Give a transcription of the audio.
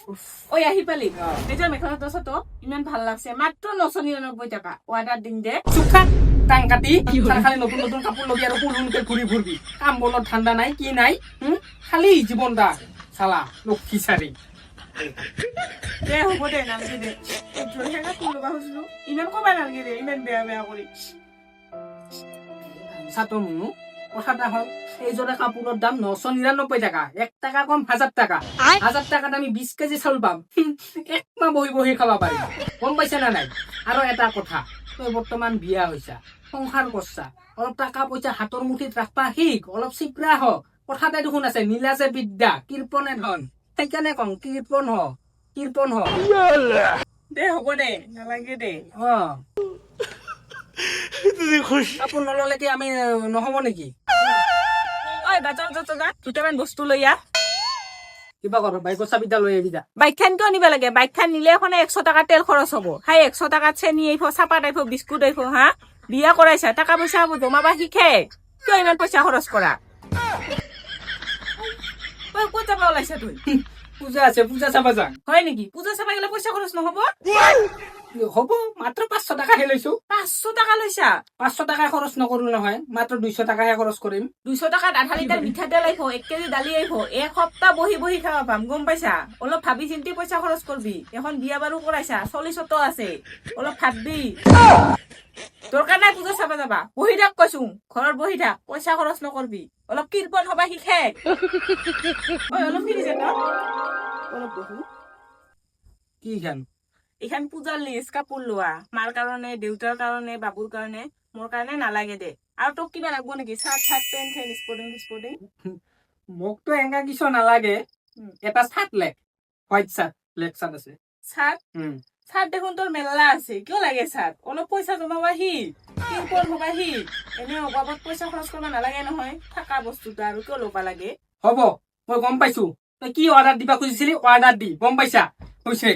ওই আহি পালি নিজৰ মেখেলা চাদৰটো ইমান ভাল লাগছে মাত্ৰ 999 টাকা অৰ্ডাৰ দিম দে চুপ থাক টাং কাটি খালি নতুন নতুন কাপোৰ লবি আৰু হুলহুলকে ঘূৰি ফুৰবি কাম বনত ঠাণ্ডা নাই কি নাই খালি জীৱন দা চালা লক্ষী চাৰি দে হ'ব দে নালাগে দে সেইকাৰণে ফুল লগা হৈছিলো ইমান কবা নালাগে দে ইমান বেয়া বেয়া কৰি চাতৰ মুনু কথা এটা হ'ল এইযোৰে কাপোৰৰ দাম 999 টাকা 1 টাকা কম 1000 টাকা 1000 টাকাত আমি 20 কেজি চাউল পাম একমাহ বহি বহি খাব পাৰিম গম পাইছা না নাই আৰু এটা কথা তই বৰ্তমান বিয়া হৈছা সংসাৰ কৰছা অলপ টাকা পইচা হাতৰ মুঠিত ৰাখবা শিক অলপ চিকৰা হ কথাতে দেখোন আছে নীলাজে বিদ্যা কৃপণে ধন সেইকাৰণে কওঁ কৃপণ হ দে হ'ব দে নালাগে দে কাপোৰ নললে কি আমি নহব নেকি ঐ বাজাৰ যা দুটামান বস্তু লৈ আহ কিবা কৰ বাইকৰ চাবিটা লৈ আহিবি যা বাইকখন কিয় নিব লাগে বাইকখন নিলে এখন 100 টাকা তেল খৰচ হব হাই 100 টাকাত চেনি আহিব চাপাত আহিব বিস্কুট আহিব হা বিয়া কৰাইছা টাকা পইচা হব জমাবা শিখে কিয় ইমান পইচা খৰচ কৰা ক'ত যাবা ওলাইছা তুই পূজা আছে পূজা চাবা যাম হয় নেকি পূজা চাবা গেলে পইচা খৰচ নহব হ'ব মাত্ৰ 500 টাকাহে লৈছো 500 টাকা লৈছা 500 টাকা খৰচ নকৰো নহয় মাত্ৰ 200 টাকাহে খৰচ কৰিম 200 টাকাত আধা লিটাৰ মিঠাতেল আহিব 1 কেজি দালি আহিব এক সপ্তাহ বহি বহি খাব পাম গম পাইছা অলপ ভাবি চিন্তি পইচা খৰচ কৰবি এখন বিয়া বাৰু কৰাইছা 40 তো আছে অলপ ভাববি দৰকাৰ নাই পূজা চাবা যাবা বহি থাক কৈছো ঘৰত বহি থাক পইচা খৰচ নকৰবি অলপ কৃপণ হবা শিখে ঐ অলপ ফিৰি যা তই অলপ বহো কি খান এইখান পূজাৰ লিষ্ট কাপোৰ লোৱা মাৰ কাৰণে দেউতাৰ কাৰণে বাবুৰ কাৰণে মোৰ কাৰণে নালাগে দে আৰু তোক কিবা লাগব নেকি চাৰ্ট পেণ্ট স্পৰ্টিং মোকতো এনেকা কিছু নালাগে এটা চাৰ্ট লেখ হোৱাইট চাৰ্ট ব্লেক চাৰ্ট আছে চাৰ্ট দেখোন তোৰ মেলা আছে কিয় লাগে চাৰ্ট অলপ পইচা জমাবা সি কিনপন হবা সি এনে অভাৱত পইচা খৰচ কৰিব নালাগে নহয় থাকা বস্তুটো আৰু কিয় ল'বা লাগে হ'ব মই গম পাইছো তই কি অৰ্ডাৰ দিবা খুজিছিলি অৰ্ডাৰ দি গম পাইছা হৈছে